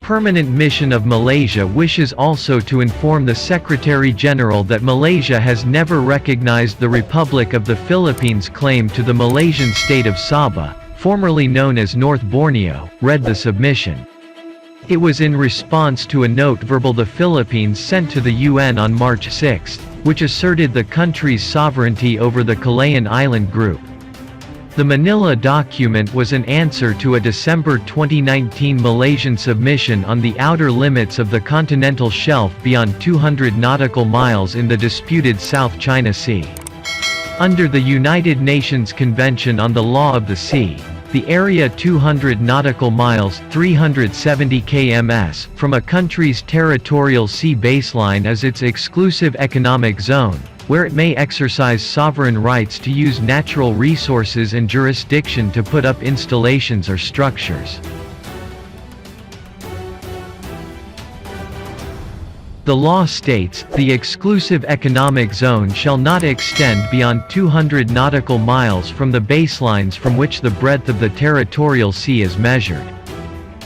Permanent Mission of Malaysia wishes also to inform the Secretary-General that Malaysia has never recognized the Republic of the Philippines' claim to the Malaysian state of Sabah, formerly known as North Borneo, read the submission. It was in response to a note verbal the Philippines sent to the UN on March 6, which asserted the country's sovereignty over the Kalayaan Island Group. The Manila document was an answer to a December 2019 Malaysian submission on the outer limits of the continental shelf beyond 200 nautical miles in the disputed South China Sea. Under the United Nations Convention on the Law of the Sea, the area 200 nautical miles 370 km from a country's territorial sea baseline is its exclusive economic zone, where it may exercise sovereign rights to use natural resources and jurisdiction to put up installations or structures. The law states, the exclusive economic zone shall not extend beyond 200 nautical miles from the baselines from which the breadth of the territorial sea is measured.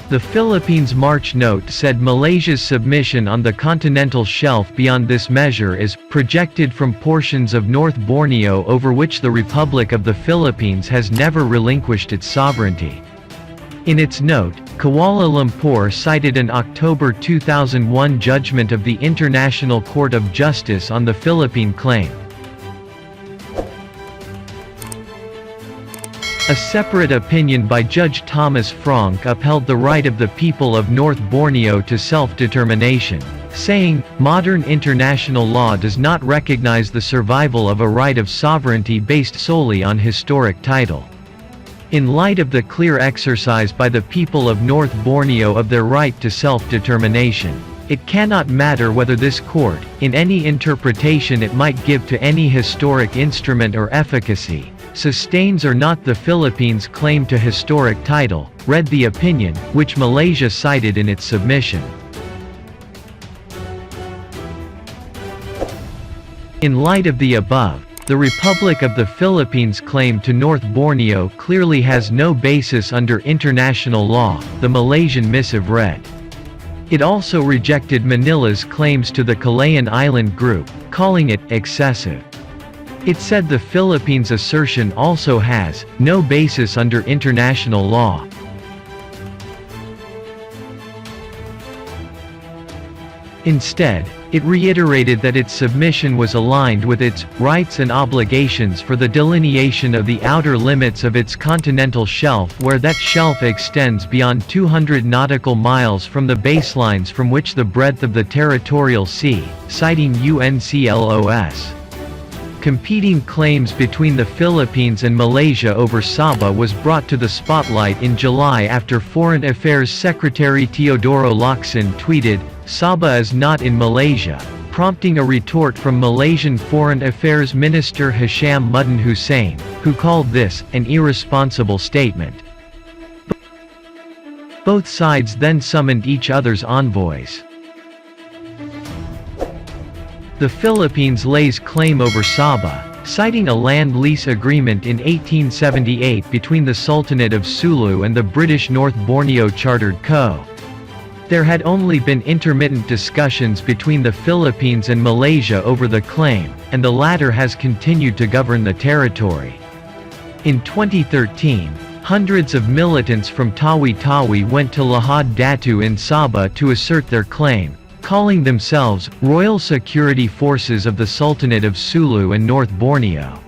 The Philippines' March note said Malaysia's submission on the continental shelf beyond this measure is projected from portions of North Borneo over which the Republic of the Philippines has never relinquished its sovereignty. In its note, Kuala Lumpur cited an October 2001 judgment of the International Court of Justice on the Philippine claim. A separate opinion by Judge Thomas Frank upheld the right of the people of North Borneo to self-determination, saying, modern international law does not recognize the survival of a right of sovereignty based solely on historic title. In light of the clear exercise by the people of North Borneo of their right to self-determination, it cannot matter whether this court, in any interpretation it might give to any historic instrument or efficacy, sustains or not the Philippines' claim to historic title, read the opinion, which Malaysia cited in its submission. In light of the above, the Republic of the Philippines' claim to North Borneo clearly has no basis under international law, the Malaysian missive read. It also rejected Manila's claims to the Kalayaan Island Group, calling it excessive. It said the Philippines' assertion also has no basis under international law. Instead, it reiterated that its submission was aligned with its rights and obligations for the delineation of the outer limits of its continental shelf, where that shelf extends beyond 200 nautical miles from the baselines from which the breadth of the territorial sea, citing UNCLOS. Competing claims between the Philippines and Malaysia over Sabah was brought to the spotlight in July after Foreign Affairs Secretary Teodoro Locsin tweeted, "Sabah is not in Malaysia," prompting a retort from Malaysian Foreign Affairs Minister Hisham Mudin Hussein, who called this an irresponsible statement. Both sides then summoned each other's envoys. The Philippines lays claim over Sabah, citing a land lease agreement in 1878 between the Sultanate of Sulu and the British North Borneo Chartered Co. There had only been intermittent discussions between the Philippines and Malaysia over the claim, and the latter has continued to govern the territory. In 2013, hundreds of militants from Tawi-Tawi went to Lahad Datu in Sabah to assert their claim, calling themselves Royal Security Forces of the Sultanate of Sulu and North Borneo.